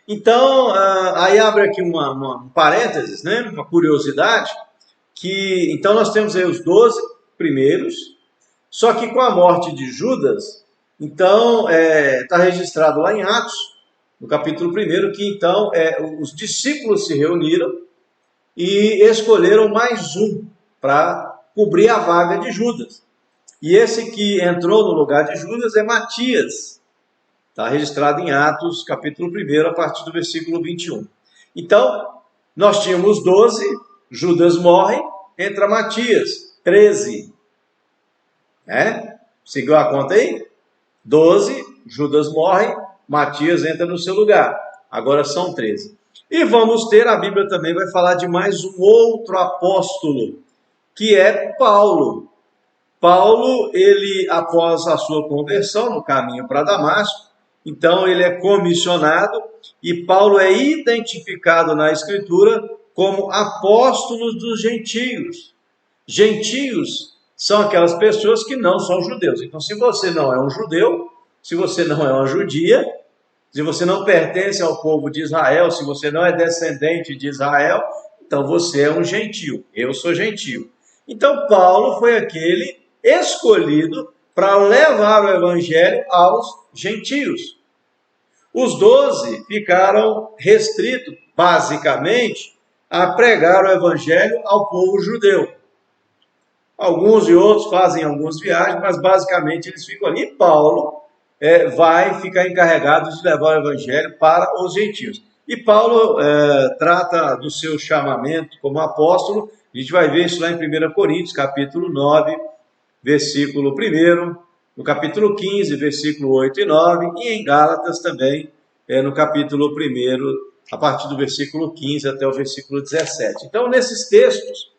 Então, aí abre aqui um parênteses, né? Uma curiosidade, que então nós temos aí os 12 primeiros, só que com a morte de Judas, então está registrado lá em Atos, no capítulo 1, que então os discípulos se reuniram e escolheram mais um para cobrir a vaga de Judas. E esse que entrou no lugar de Judas é Matias. Está registrado em Atos, capítulo 1, a partir do versículo 21. Então, nós tínhamos 12, Judas morre, entra Matias, 13. Seguiu a conta aí? 12, Judas morre, Matias entra no seu lugar. Agora são 13. E vamos ter, a Bíblia também vai falar de mais um outro apóstolo, que é Paulo. Paulo, ele, após a sua conversão, no caminho para Damasco, então ele é comissionado e Paulo é identificado na Escritura como apóstolo dos gentios. Gentios são aquelas pessoas que não são judeus. Então, se você não é um judeu, se você não é uma judia, se você não pertence ao povo de Israel, se você não é descendente de Israel, então você é um gentio. Eu sou gentio. Então, Paulo foi aquele escolhido para levar o evangelho aos gentios. Os 12 ficaram restritos, basicamente, a pregar o evangelho ao povo judeu. Alguns e outros fazem algumas viagens, mas basicamente eles ficam ali. E Paulo vai ficar encarregado de levar o evangelho para os gentios. E Paulo trata do seu chamamento como apóstolo. A gente vai ver isso lá em 1 Coríntios, capítulo 9, versículo 1, no capítulo 15, versículo 8 e 9, e em Gálatas também, no capítulo 1, a partir do versículo 15 até o versículo 17. Então, nesses textos,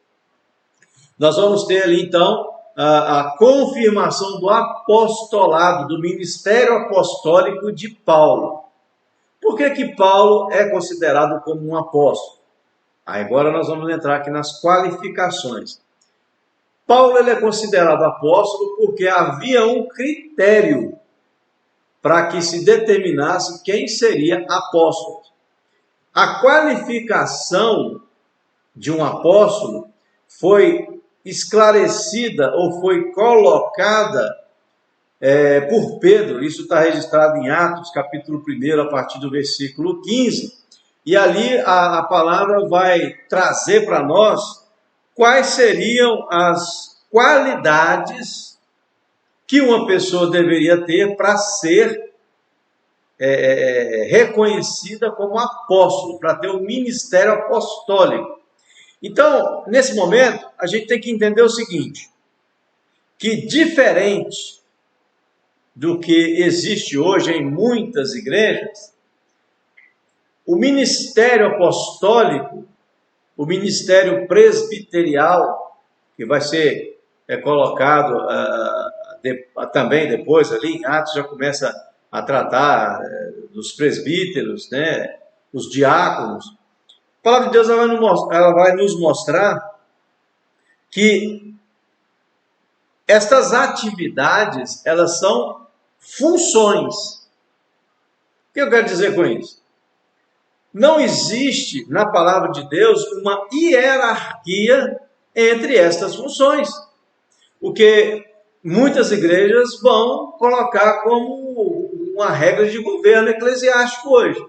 nós vamos ter ali, então, a confirmação do apostolado, do ministério apostólico de Paulo. Por que Paulo é considerado como um apóstolo? Agora nós vamos entrar aqui nas qualificações. Paulo ele é considerado apóstolo porque havia um critério para que se determinasse quem seria apóstolo. A qualificação de um apóstolo foi esclarecida ou foi colocada por Pedro. Isso está registrado em Atos, capítulo 1, a partir do versículo 15. E ali a palavra vai trazer para nós quais seriam as qualidades que uma pessoa deveria ter para ser reconhecida como apóstolo, para ter o ministério apostólico. Então, nesse momento, a gente tem que entender o seguinte, que diferente do que existe hoje em muitas igrejas, o ministério apostólico, o ministério presbiterial, que vai ser colocado também depois ali em Atos, já começa a tratar dos presbíteros, né, os diáconos. A palavra de Deus ela vai nos mostrar que estas atividades, elas são funções. O que eu quero dizer com isso? Não existe na palavra de Deus uma hierarquia entre estas funções. O que muitas igrejas vão colocar como uma regra de governo eclesiástico hoje.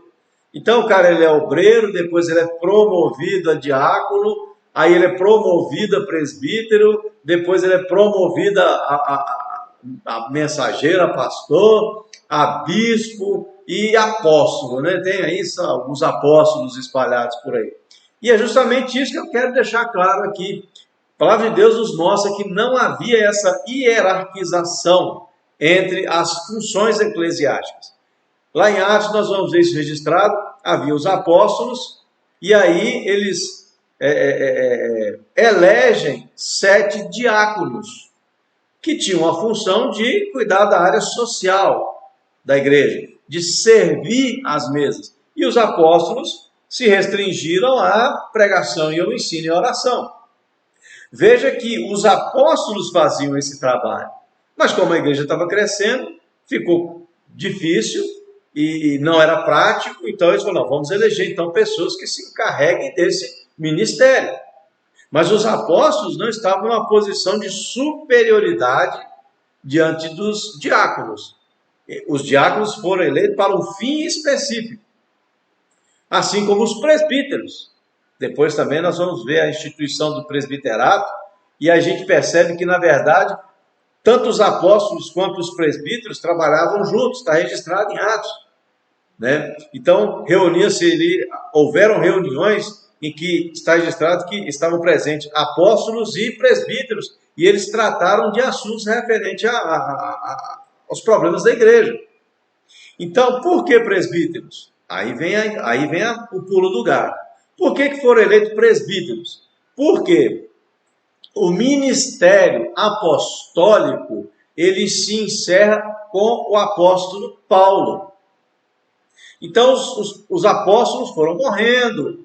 Então o cara ele é obreiro, depois ele é promovido a diácono, aí ele é promovido a presbítero, depois ele é promovido a mensageiro, a pastor, a bispo e apóstolo, né? Tem aí alguns apóstolos espalhados por aí. E é justamente isso que eu quero deixar claro aqui. A palavra de Deus nos mostra que não havia essa hierarquização entre as funções eclesiásticas. Lá em Atos nós vamos ver isso registrado, havia os apóstolos, e aí eles elegem 7 diáconos, que tinham a função de cuidar da área social da igreja, de servir às mesas. E os apóstolos se restringiram à pregação e ao ensino e à oração. Veja que os apóstolos faziam esse trabalho, mas como a igreja estava crescendo, ficou difícil, e não era prático, então eles falaram, não, vamos eleger então pessoas que se encarreguem desse ministério. Mas os apóstolos não estavam numa posição de superioridade diante dos diáconos. Os diáconos foram eleitos para um fim específico, assim como os presbíteros. Depois também nós vamos ver a instituição do presbiterato, e a gente percebe que, na verdade, tanto os apóstolos quanto os presbíteros trabalhavam juntos, está registrado em Atos, né? Então, houveram reuniões em que está registrado que estavam presentes apóstolos e presbíteros, e eles trataram de assuntos referentes aos problemas da igreja. Então, por que presbíteros? Aí vem o pulo do gato. Por que foram eleitos presbíteros? Porque o ministério apostólico, ele se encerra com o apóstolo Paulo. Então, os apóstolos foram morrendo,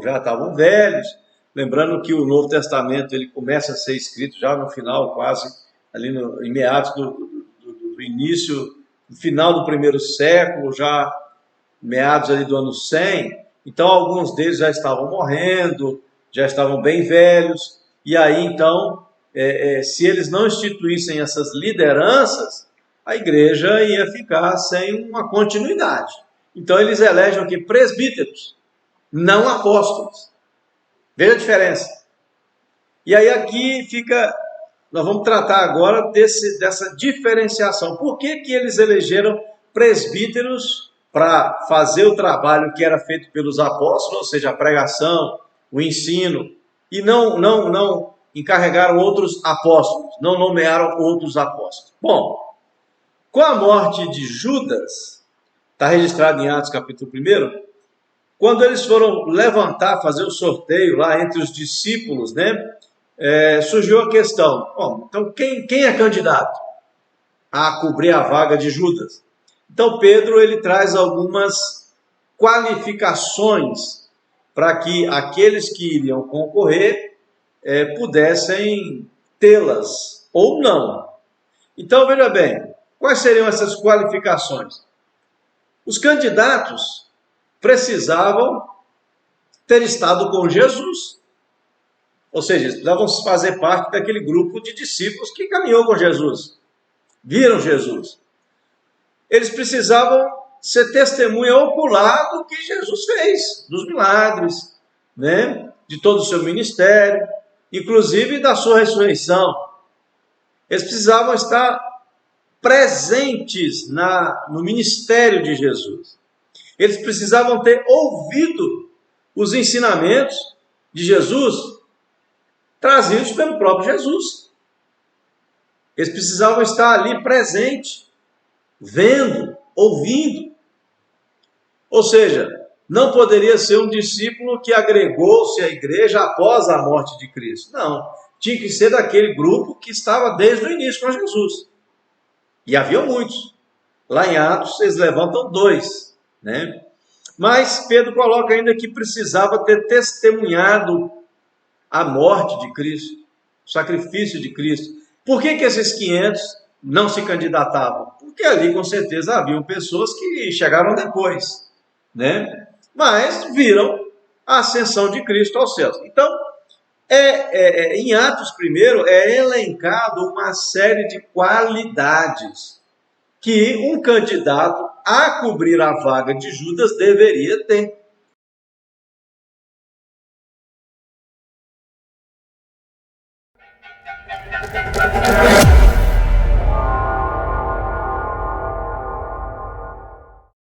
já estavam velhos. Lembrando que o Novo Testamento ele começa a ser escrito já no final, quase ali em meados do início, no final do primeiro século, já meados ali do ano 100. Então, alguns deles já estavam morrendo, já estavam bem velhos. E aí, então, se eles não instituíssem essas lideranças, a igreja ia ficar sem uma continuidade. Então, eles elegem aqui presbíteros, não apóstolos. Veja a diferença. E aí aqui nós vamos tratar agora dessa diferenciação. Por que eles elegeram presbíteros para fazer o trabalho que era feito pelos apóstolos, ou seja, a pregação, o ensino, e não encarregaram outros apóstolos, não nomearam outros apóstolos? Bom, com a morte de Judas, está registrado em Atos capítulo 1, quando eles foram levantar, fazer o sorteio lá entre os discípulos, né? Surgiu a questão, bom, então quem é candidato a cobrir a vaga de Judas? Então Pedro ele traz algumas qualificações para que aqueles que iriam concorrer pudessem tê-las ou não. Então veja bem, quais seriam essas qualificações? Os candidatos precisavam ter estado com Jesus. Ou seja, eles precisavam fazer parte daquele grupo de discípulos que caminhou com Jesus, viram Jesus. Eles precisavam ser testemunha ocular do que Jesus fez, dos milagres, né? De todo o seu ministério, inclusive da sua ressurreição. Eles precisavam estar presentes no ministério de Jesus. Eles precisavam ter ouvido os ensinamentos de Jesus trazidos pelo próprio Jesus. Eles precisavam estar ali presente, vendo, ouvindo. Ou seja, não poderia ser um discípulo que agregou-se à igreja após a morte de Cristo. Não, tinha que ser daquele grupo que estava desde o início com Jesus. E havia muitos. Lá em Atos, eles levantam 2, né? Mas Pedro coloca ainda que precisava ter testemunhado a morte de Cristo, o sacrifício de Cristo. Por que esses 500 não se candidatavam? Porque ali, com certeza, haviam pessoas que chegaram depois, né? Mas viram a ascensão de Cristo aos céus. Então, em Atos 1, é elencado uma série de qualidades que um candidato a cobrir a vaga de Judas deveria ter.